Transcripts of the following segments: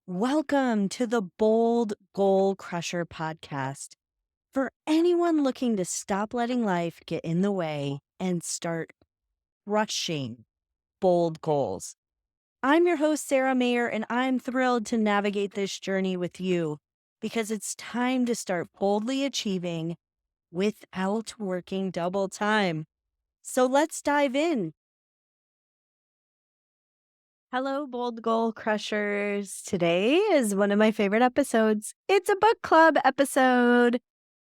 Welcome to the Bold Goal Crusher podcast. For anyone looking to stop letting life get in the way and start crushing bold goals. I'm your host, Sarah Mayer, and I'm thrilled to navigate this journey with you because it's time to start boldly achieving without working double time. So let's dive in. Hello, Bold Goal Crushers. Today is one of my favorite episodes. It's a book club episode.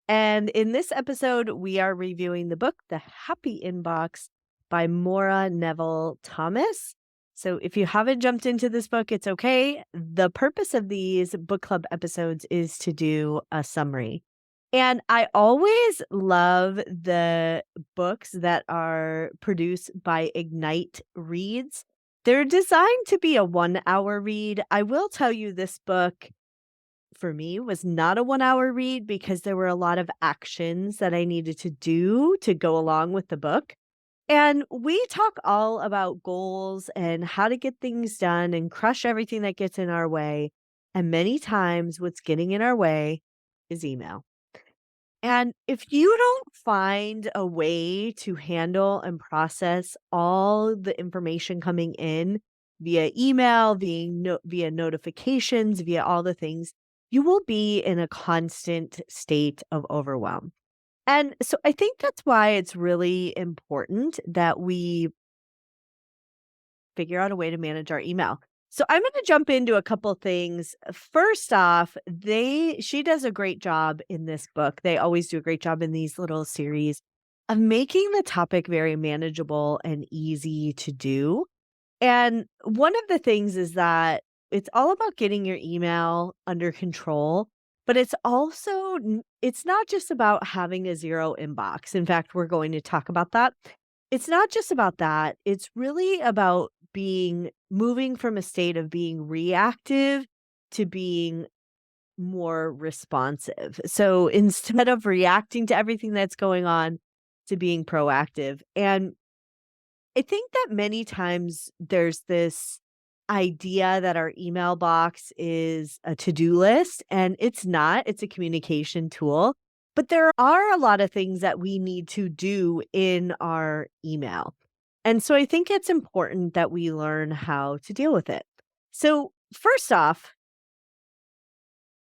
And in this episode, we are reviewing the book, The Happy Inbox by Maura Neville Thomas. So if you haven't jumped into this book, it's okay. The purpose of these book club episodes is to do a summary. And I always love the books that are produced by Ignite Reads. They're designed to be a 1-hour read. I will tell you this book, for me, was not a 1-hour read because there were a lot of actions that I needed to do to go along with the book. And we talk all about goals and how to get things done and crush everything that gets in our way. And many times what's getting in our way is email. And if you don't find a way to handle and process all the information coming in via email, via notifications, via all the things, you will be in a constant state of overwhelm. And so I think that's why it's really important that we figure out a way to manage our email. So I'm going to jump into a couple things. First off, she does a great job in this book. They always do a great job in these little series of making the topic very manageable and easy to do. And one of the things is that it's all about getting your email under control, but it's not just about having a zero inbox. In fact, we're going to talk about that. It's not just about that. It's really about moving from a state of being reactive to being more responsive. So instead of reacting to everything that's going on, to being proactive. And I think that many times there's this idea that our email box is a to-do list, and it's not. It's a communication tool. But there are a lot of things that we need to do in our email. And so I think it's important that we learn how to deal with it. So, first off,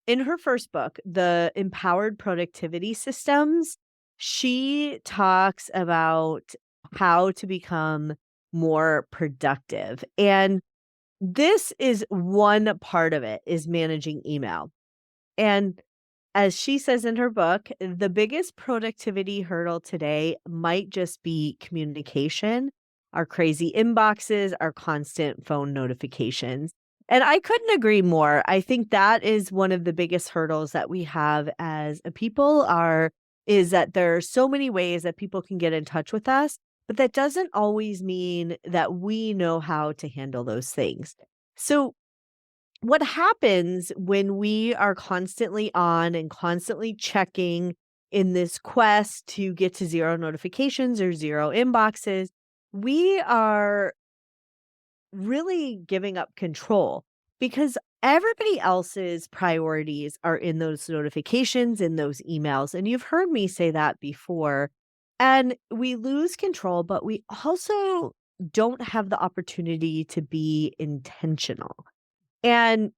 in her first book, The Empowered Productivity Systems, she talks about how to become more productive. And this is one part of it, is managing email. And as she says in her book, the biggest productivity hurdle today might just be communication, our crazy inboxes, our constant phone notifications. And I couldn't agree more. I think that is one of the biggest hurdles that we have as a people is that there are so many ways that people can get in touch with us, but that doesn't always mean that we know how to handle those things. So what happens when we are constantly on and constantly checking in this quest to get to zero notifications or zero inboxes, we are really giving up control because everybody else's priorities are in those notifications, in those emails. And you've heard me say that before. And we lose control, but we also don't have the opportunity to be intentional. And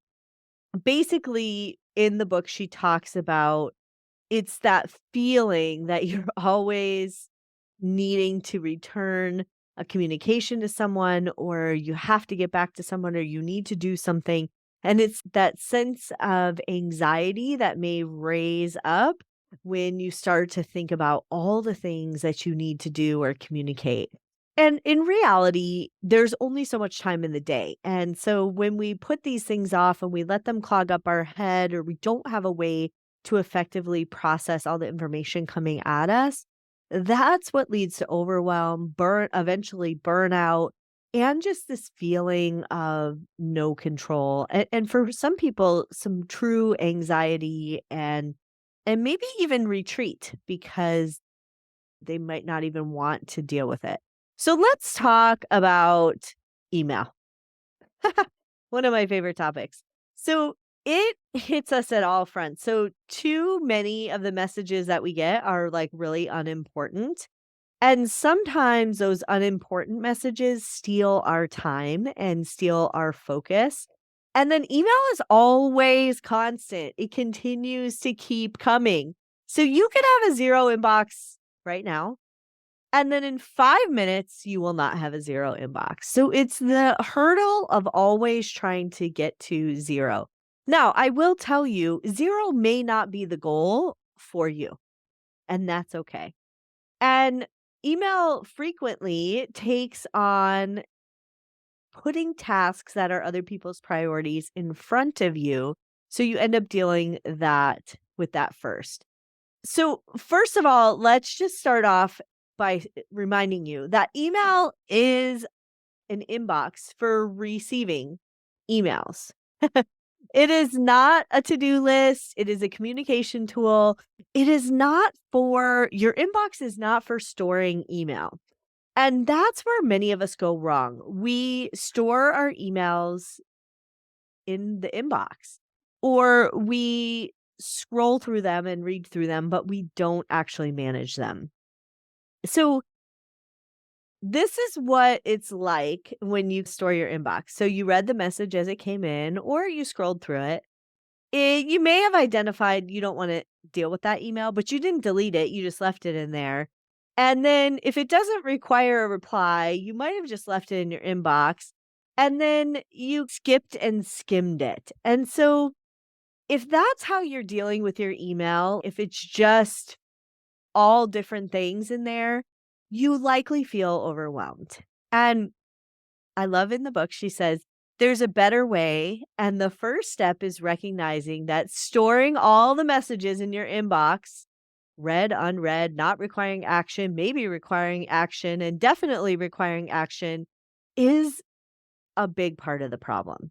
basically, in the book, she talks about it's that feeling that you're always needing to return a communication to someone, or you have to get back to someone, or you need to do something. And it's that sense of anxiety that may raise up when you start to think about all the things that you need to do or communicate. And in reality, there's only so much time in the day. And so when we put these things off and we let them clog up our head, or we don't have a way to effectively process all the information coming at us, that's what leads to overwhelm, eventually burnout, and just this feeling of no control. And for some people, some true anxiety and maybe even retreat because they might not even want to deal with it. So let's talk about email. One of my favorite topics. So it hits us at all fronts. So too many of the messages that we get are like really unimportant. And sometimes those unimportant messages steal our time and steal our focus. And then email is always constant. It continues to keep coming. So you could have a zero inbox right now. And then in 5 minutes, you will not have a zero inbox. So it's the hurdle of always trying to get to zero. Now, I will tell you, zero may not be the goal for you, and that's okay. And email frequently takes on putting tasks that are other people's priorities in front of you. So you end up dealing with that first. So, first of all, let's just start off by reminding you that email is an inbox for receiving emails. It is not a to-do list. It is a communication tool. It is not for your inbox is not for storing email. And that's where many of us go wrong. We store our emails in the inbox, or we scroll through them and read through them, but we don't actually manage them. So, this is what it's like when you store your inbox. So, you read the message as it came in, or you scrolled through it. You may have identified you don't want to deal with that email, but you didn't delete it. You just left it in there. And then, if it doesn't require a reply, you might have just left it in your inbox. And then you skipped and skimmed it. And so, if that's how you're dealing with your email, if it's just all different things in there, you likely feel overwhelmed. And I love in the book, she says, there's a better way. And the first step is recognizing that storing all the messages in your inbox, read, unread, not requiring action, maybe requiring action, and definitely requiring action, is a big part of the problem.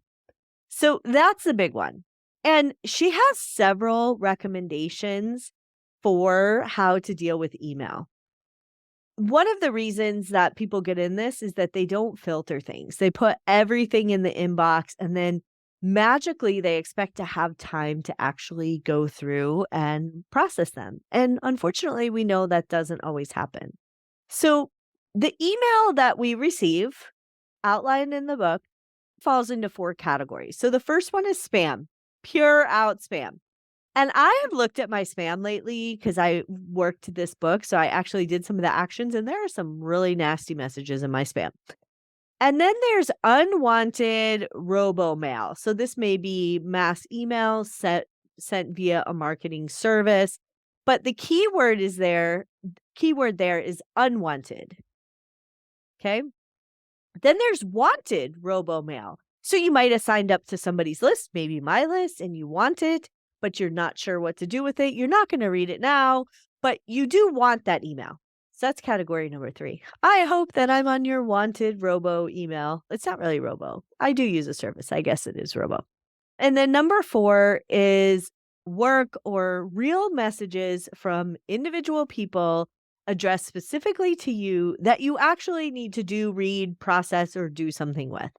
So that's the big one. And she has several recommendations for how to deal with email. One of the reasons that people get in this is that they don't filter things. They put everything in the inbox and then magically they expect to have time to actually go through and process them. And unfortunately, we know that doesn't always happen. So the email that we receive outlined in the book falls into 4 categories. So the first one is spam, pure out spam. And I have looked at my spam lately because I worked this book. So I actually did some of the actions, and there are some really nasty messages in my spam. And then there's unwanted robo-mail. So this may be mass emails sent via a marketing service, but the keyword there is unwanted. Okay. Then there's wanted robo-mail. So you might have signed up to somebody's list, maybe my list, and you want it, but you're not sure what to do with it. You're not going to read it now, but you do want that email. So that's category number 3. I hope that I'm on your wanted robo email. It's not really robo. I do use a service. I guess it is robo. And then number 4 is work or real messages from individual people addressed specifically to you that you actually need to do, read, process, or do something with.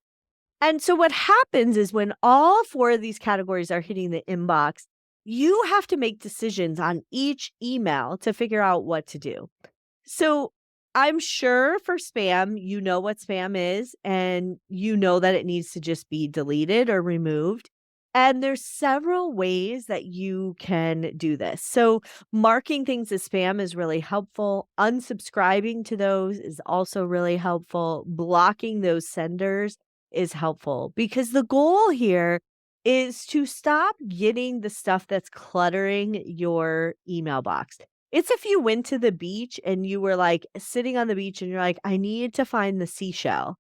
And so what happens is when all 4 of these categories are hitting the inbox, you have to make decisions on each email to figure out what to do. So I'm sure for spam, you know what spam is, and you know that it needs to just be deleted or removed. And there's several ways that you can do this. So marking things as spam is really helpful. Unsubscribing to those is also really helpful. Blocking those senders is helpful because the goal here is to stop getting the stuff that's cluttering your email box. It's if you went to the beach and you were like sitting on the beach and you're like, I need to find the seashell.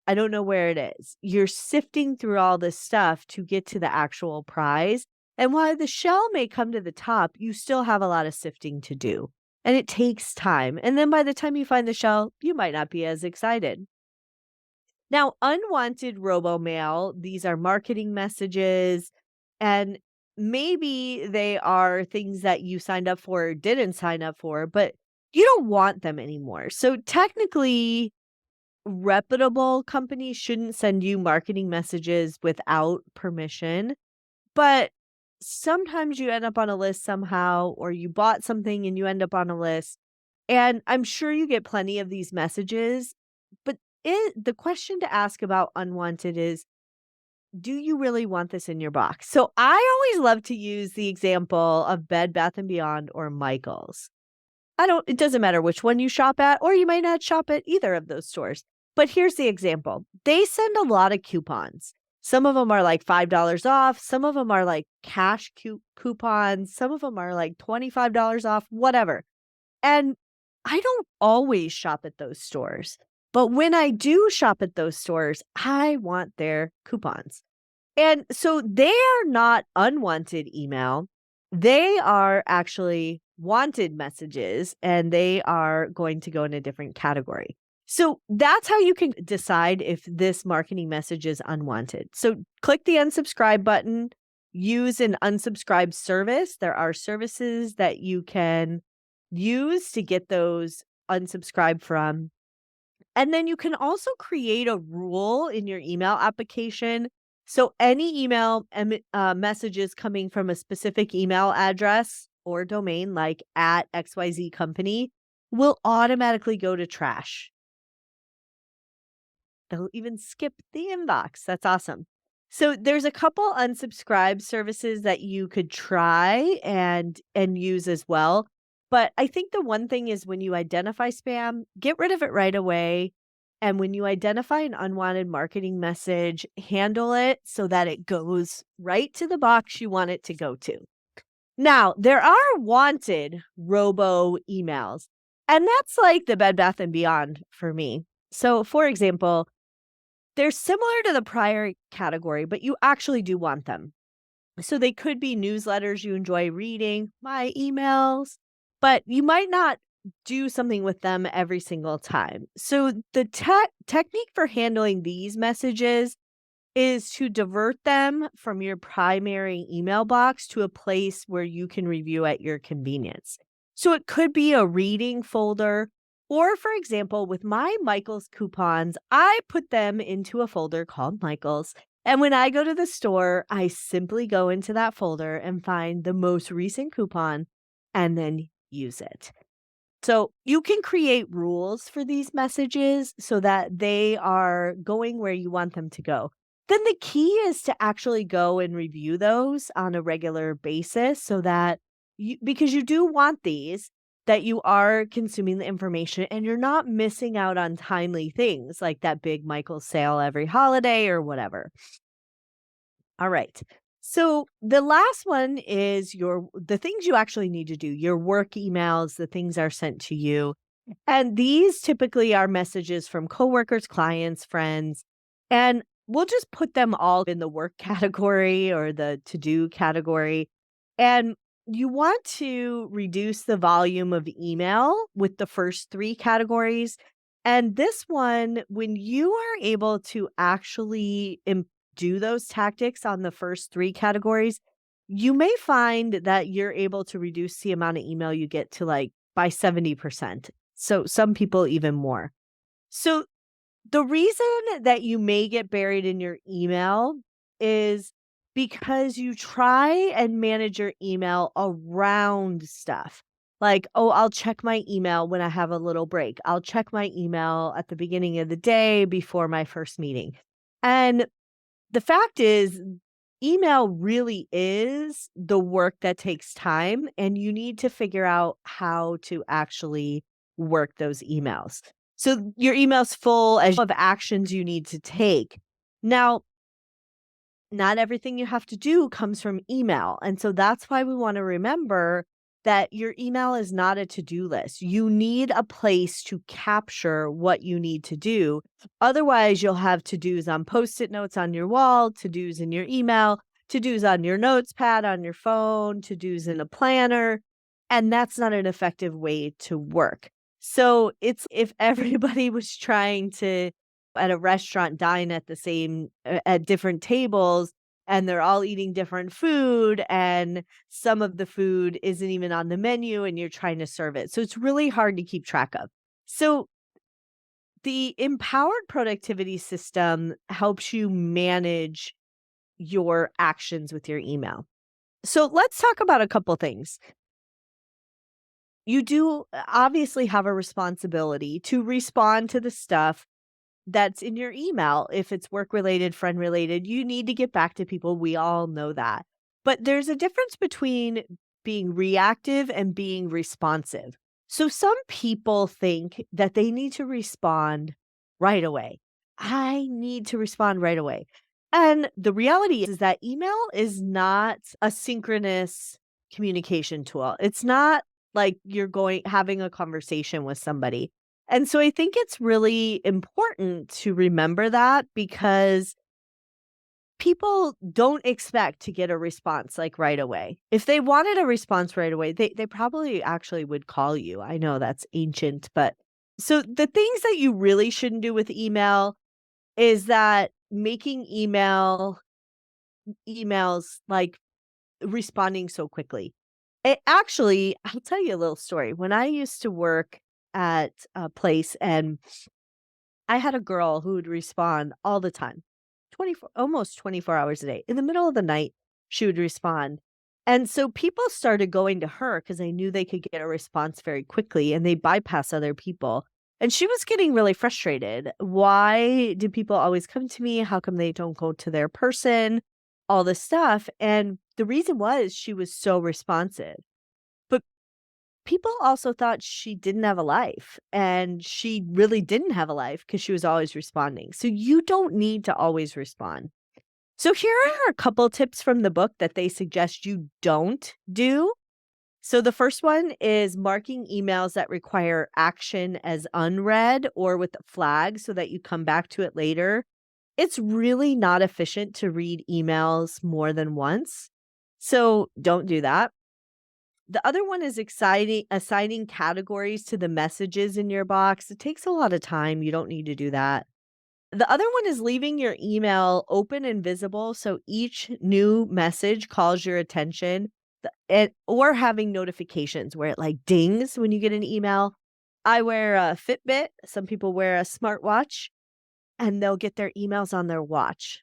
I don't know where it is. You're sifting through all this stuff to get to the actual prize. And while the shell may come to the top, you still have a lot of sifting to do. And it takes time. And then by the time you find the shell, you might not be as excited. Now, unwanted robo-mail, these are marketing messages, and maybe they are things that you signed up for or didn't sign up for, but you don't want them anymore. So technically, reputable companies shouldn't send you marketing messages without permission, but sometimes you end up on a list somehow, or you bought something and you end up on a list. And I'm sure you get plenty of these messages, but the question to ask about unwanted is, do you really want this in your box? So I always love to use the example of Bed Bath and Beyond or Michaels. It doesn't matter which one you shop at, or you might not shop at either of those stores. But here's the example. They send a lot of coupons. Some of them are like $5 off. Some of them are like cash coupons. Some of them are like $25 off, whatever. And I don't always shop at those stores. But when I do shop at those stores, I want their coupons. And so they are not unwanted email. They are actually wanted messages, and they are going to go in a different category. So that's how you can decide if this marketing message is unwanted. So click the unsubscribe button, use an unsubscribe service. There are services that you can use to get those unsubscribed from. And then you can also create a rule in your email application. So any email messages coming from a specific email address or domain, like at XYZ company, will automatically go to trash. They'll even skip the inbox. That's awesome. So there's a couple unsubscribe services that you could try and use as well. But I think the one thing is, when you identify spam, get rid of it right away. And when you identify an unwanted marketing message, handle it so that it goes right to the box you want it to go to. Now, there are wanted robo emails, and that's like the Bed Bath and Beyond for me. So, for example, they're similar to the prior category, but you actually do want them. So they could be newsletters you enjoy reading, my emails, but you might not do something with them every single time. So the technique for handling these messages is to divert them from your primary email box to a place where you can review at your convenience. So it could be a reading folder, or for example, with my Michaels coupons, I put them into a folder called Michaels. And when I go to the store, I simply go into that folder and find the most recent coupon and then use it. So you can create rules for these messages so that they are going where you want them to go. Then the key is to actually go and review those on a regular basis, so that because you do want these, that you are consuming the information and you're not missing out on timely things like that big Michael sale every holiday or whatever. All right. So the last one is the things you actually need to do, your work emails, the things are sent to you. And these typically are messages from coworkers, clients, friends, and we'll just put them all in the work category or the to-do category. And you want to reduce the volume of email with the first three categories. And this one, when you are able to actually do those tactics on the first three categories, you may find that you're able to reduce the amount of email you get to like by 70%. So some people even more. So the reason that you may get buried in your email is because you try and manage your email around stuff. Like, oh, I'll check my email when I have a little break. I'll check my email at the beginning of the day before my first meeting. And the fact is, email really is the work that takes time, and you need to figure out how to actually work those emails. So your email's full of actions you need to take. Now, not everything you have to do comes from email. And so that's why we want to remember that your email is not a to-do list. You need a place to capture what you need to do. Otherwise, you'll have to-dos on Post-it notes on your wall, to-dos in your email, to-dos on your notes pad on your phone, to-dos in a planner, and that's not an effective way to work. So it's if everybody was trying to at a restaurant dine at the same at different tables, and they're all eating different food, and some of the food isn't even on the menu and you're trying to serve it. So it's really hard to keep track of. So The empowered productivity system helps you manage your actions with your email. So let's talk about a couple things. You do obviously have a responsibility to respond to the stuff that's in your email. If it's work related, friend related, you need to get back to people. We all know that. But there's a difference between being reactive and being responsive. So some people think that they need to respond right away. I need to respond right away. And the reality is that email is not a synchronous communication tool. It's not like you're going having a conversation with somebody. And so I think it's really important to remember that because people don't expect to get a response like right away. If they wanted a response right away, they probably actually would call you. I know that's ancient, but so the things that you really shouldn't do with email is that making emails like responding so quickly. It actually, I'll tell you a little story. When I used to work at a place and I had a girl who would respond all the time, 24 almost 24 hours a day. In the middle of the night, she would respond. And so people started going to her because they knew they could get a response very quickly and they bypass other people. And she was getting really frustrated. Why do people always come to me? How come they don't go to their person? All this stuff. And the reason was she was so responsive. But people also thought she didn't have a life, and she really didn't have a life because she was always responding. So you don't need to always respond. So here are a couple tips from the book that they suggest you don't do. So the first one is marking emails that require action as unread or with a flag so that you come back to it later. It's really not efficient to read emails more than once. So don't do that. The other one is assigning categories to the messages in your box. It takes a lot of time. You don't need to do that. The other one is leaving your email open and visible so each new message calls your attention, or having notifications where it like dings when you get an email. I wear a Fitbit. Some people wear a smartwatch and they'll get their emails on their watch.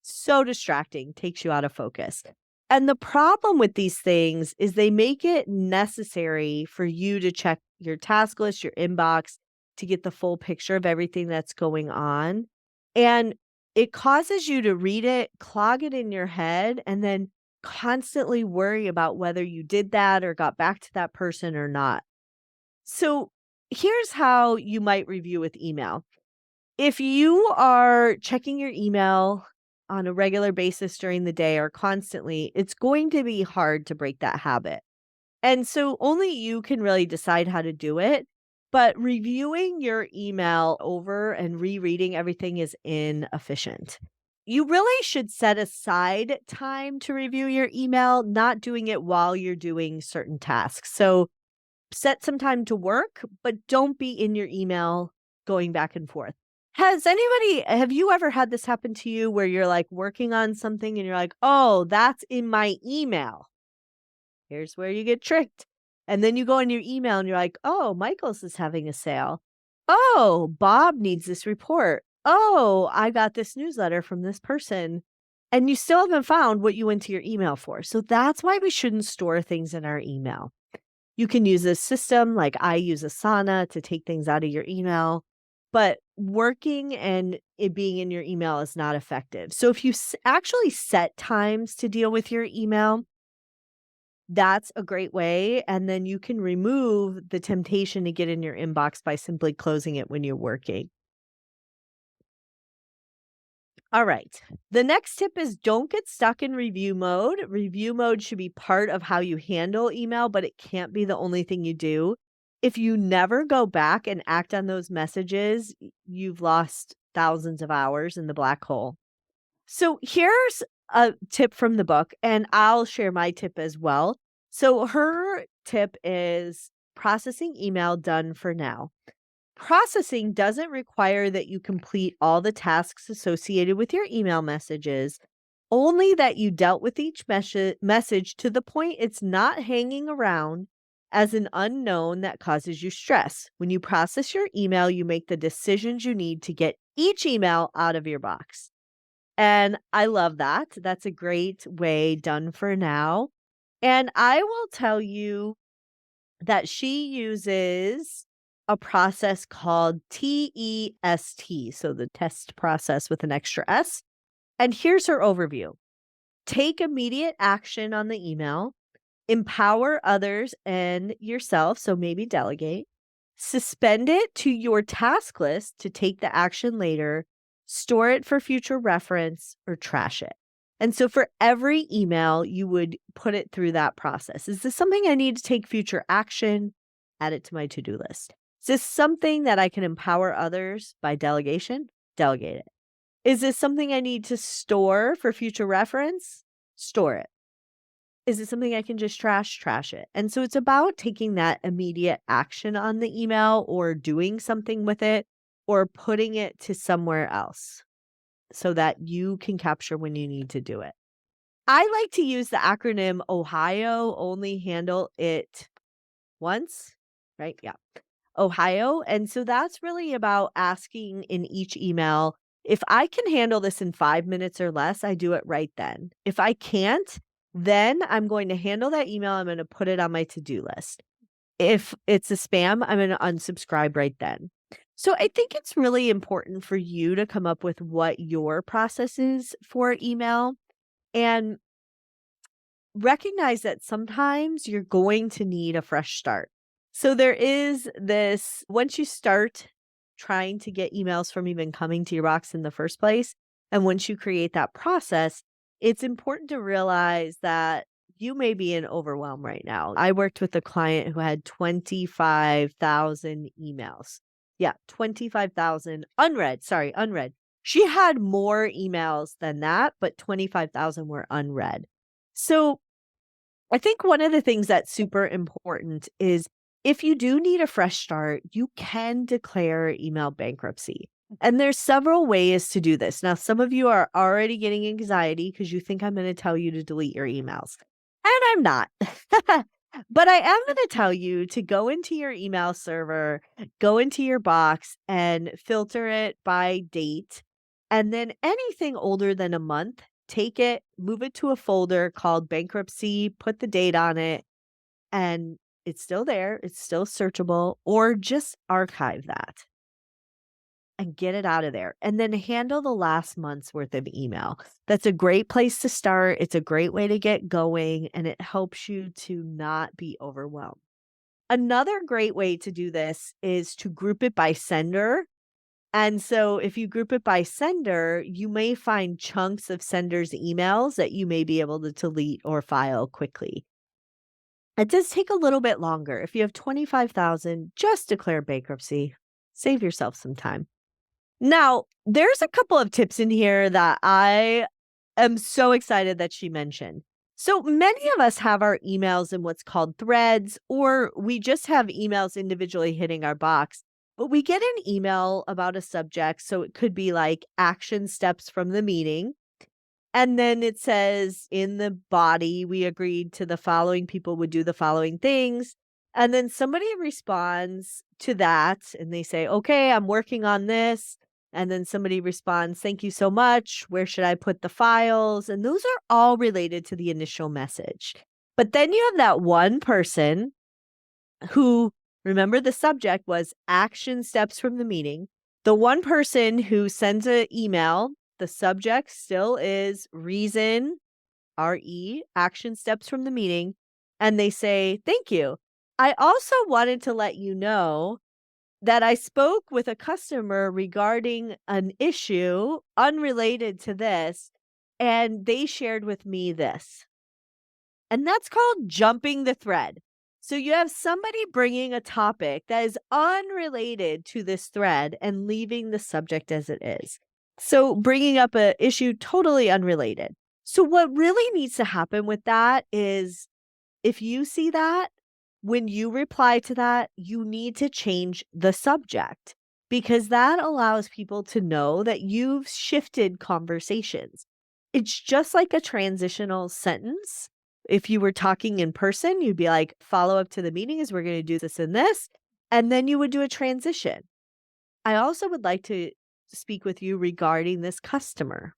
So distracting, takes you out of focus. And the problem with these things is they make it necessary for you to check your task list, your inbox, to get the full picture of everything that's going on. And it causes you to read it, clog it in your head, and then constantly worry about whether you did that or got back to that person or not. So here's how you might review with email. If you are checking your email on a regular basis during the day or constantly, it's going to be hard to break that habit. And so only you can really decide how to do it. But reviewing your email over and rereading everything is inefficient. You really should set aside time to review your email, not doing it while you're doing certain tasks. So set some time to work, but don't be in your email going back and forth. Have you ever had this happen to you where you're like working on something and you're like, oh, that's in my email? Here's where you get tricked. And then you go in your email and you're like, oh, Michael's is having a sale. Oh, Bob needs this report. Oh, I got this newsletter from this person. And you still haven't found what you went to your email for. So that's why we shouldn't store things in our email. You can use a system like I use Asana to take things out of your email, but working and it being in your email is not effective. So if you actually set times to deal with your email, that's a great way. And then you can remove the temptation to get in your inbox by simply closing it when you're working. All right. The next tip is don't get stuck in review mode. Review mode should be part of how you handle email, but it can't be the only thing you do. If you never go back and act on those messages, you've lost thousands of hours in the black hole. So here's a tip from the book, and I'll share my tip as well. So her tip is processing email done for now. Processing doesn't require that you complete all the tasks associated with your email messages, only that you dealt with each message to the point it's not hanging around as an unknown that causes you stress. When you process your email, you make the decisions you need to get each email out of your box. And I love that. That's a great way done for now. And I will tell you that she uses a process called TEST, so the test process with an extra S. And here's her overview: take immediate action on the email, empower others and yourself, so maybe delegate, suspend it to your task list to take the action later, store it for future reference, or trash it. And so for every email, you would put it through that process. Is this something I need to take future action? Add it to my to-do list. Is this something that I can empower others by delegation? Delegate it. Is this something I need to store for future reference? Store it. Is it something I can just trash? Trash it. And so it's about taking that immediate action on the email or doing something with it or putting it to somewhere else so that you can capture when you need to do it. I like to use the acronym OHIO, only handle it once, right? Yeah. Ohio. And so that's really about asking in each email, if I can handle this in 5 minutes or less, I do it right then. If I can't, then I'm going to handle that email. I'm going to put it on my to-do list. If it's a spam, I'm going to unsubscribe right then. So I think it's really important for you to come up with what your process is for email and recognize that sometimes you're going to need a fresh start. So there is this, once you start trying to get emails from even coming to your box in the first place, and once you create that process, it's important to realize that you may be in overwhelm right now. I worked with a client who had 25,000 emails. Yeah, 25,000 unread. Sorry, unread. She had more emails than that, but 25,000 were unread. So I think one of the things that's super important is if you do need a fresh start, you can declare email bankruptcy. And there's several ways to do this. Now, some of you are already getting anxiety because you think I'm going to tell you to delete your emails. And I'm not. But I am going to tell you to go into your email server, go into your box and filter it by date. And then anything older than a month, take it, move it to a folder called bankruptcy, put the date on it, and it's still there. It's still searchable, or just archive that and get it out of there. And then handle the last month's worth of email. That's a great place to start. It's a great way to get going, and it helps you to not be overwhelmed. Another great way to do this is to group it by sender. And so if you group it by sender, you may find chunks of senders' emails that you may be able to delete or file quickly. It does take a little bit longer. If you have 25,000, just declare bankruptcy. Save yourself some time. Now, there's a couple of tips in here that I am so excited that she mentioned. So many of us have our emails in what's called threads, or we just have emails individually hitting our box. But we get an email about a subject, so it could be like action steps from the meeting. And then it says in the body, we agreed to the following people would do the following things. And then somebody responds to that and they say, okay, I'm working on this. And then somebody responds, thank you so much. Where should I put the files? And those are all related to the initial message. But then you have that one person who, remember, the subject was action steps from the meeting. The one person who sends an email, the subject still is reason, RE, action steps from the meeting. And they say, thank you. I also wanted to let you know that I spoke with a customer regarding an issue unrelated to this, and they shared with me this. And that's called jumping the thread. So you have somebody bringing a topic that is unrelated to this thread and leaving the subject as it is. So bringing up an issue totally unrelated. So what really needs to happen with that is if you see that, when you reply to that, you need to change the subject because that allows people to know that you've shifted conversations. It's just like a transitional sentence. If you were talking in person, you'd be like, follow up to the meeting is we're going to do this and this. And then you would do a transition. I also would like to speak with you regarding this customer,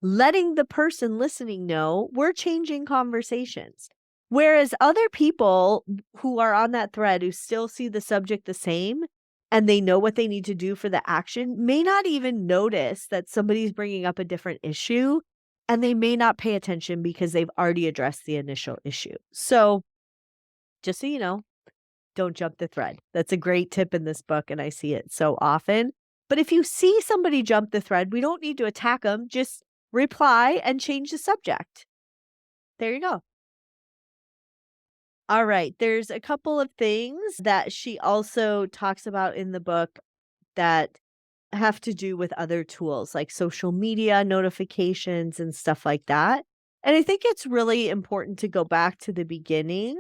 letting the person listening know we're changing conversations. Whereas other people who are on that thread who still see the subject the same and they know what they need to do for the action may not even notice that somebody's bringing up a different issue, and they may not pay attention because they've already addressed the initial issue. So just so you know, don't jump the thread. That's a great tip in this book, and I see it so often. But if you see somebody jump the thread, we don't need to attack them. Just reply and change the subject. There you go. All right. There's a couple of things that she also talks about in the book that have to do with other tools like social media notifications and stuff like that. And I think it's really important to go back to the beginning.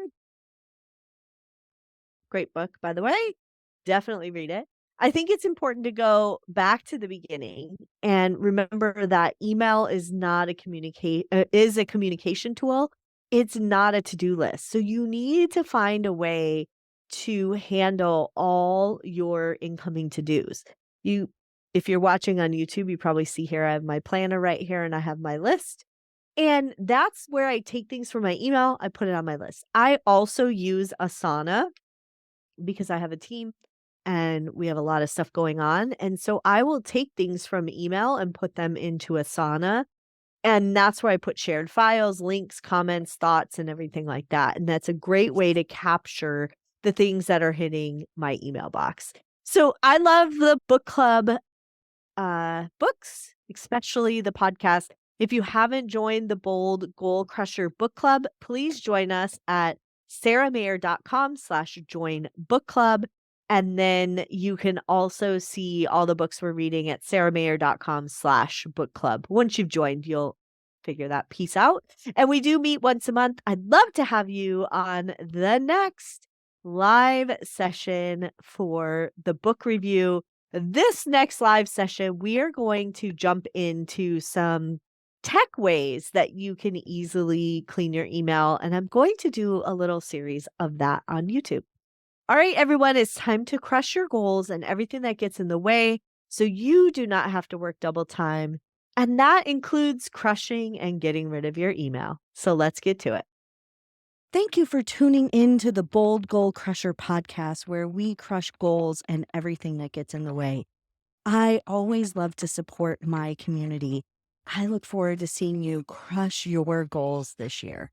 Great book, by the way. Definitely read it. I think it's important to go back to the beginning and remember that email is not a is a communication tool. It's not a to-do list. So you need to find a way to handle all your incoming to-dos. You If you're watching on YouTube, you probably see here I have my planner right here and I have my list. And that's where I take things from my email, I put it on my list. I also use Asana because I have a team and we have a lot of stuff going on. And so I will take things from email and put them into Asana. And that's where I put shared files, links, comments, thoughts, and everything like that. And that's a great way to capture the things that are hitting my email box. So I love the book club books, especially the podcast. If you haven't joined the Bold Goal Crusher book club, please join us at sarahmayer.com/join book club. And then you can also see all the books we're reading at sarahmayer.com/book club. Once you've joined, you'll figure that piece out. And we do meet once a month. I'd love to have you on the next live session for the book review. This next live session, we are going to jump into some tech ways that you can easily clean your email. And I'm going to do a little series of that on YouTube. All right, everyone, it's time to crush your goals and everything that gets in the way so you do not have to work double time. And that includes crushing and getting rid of your email. So let's get to it. Thank you for tuning in to the Bold Goal Crusher podcast, where we crush goals and everything that gets in the way. I always love to support my community. I look forward to seeing you crush your goals this year.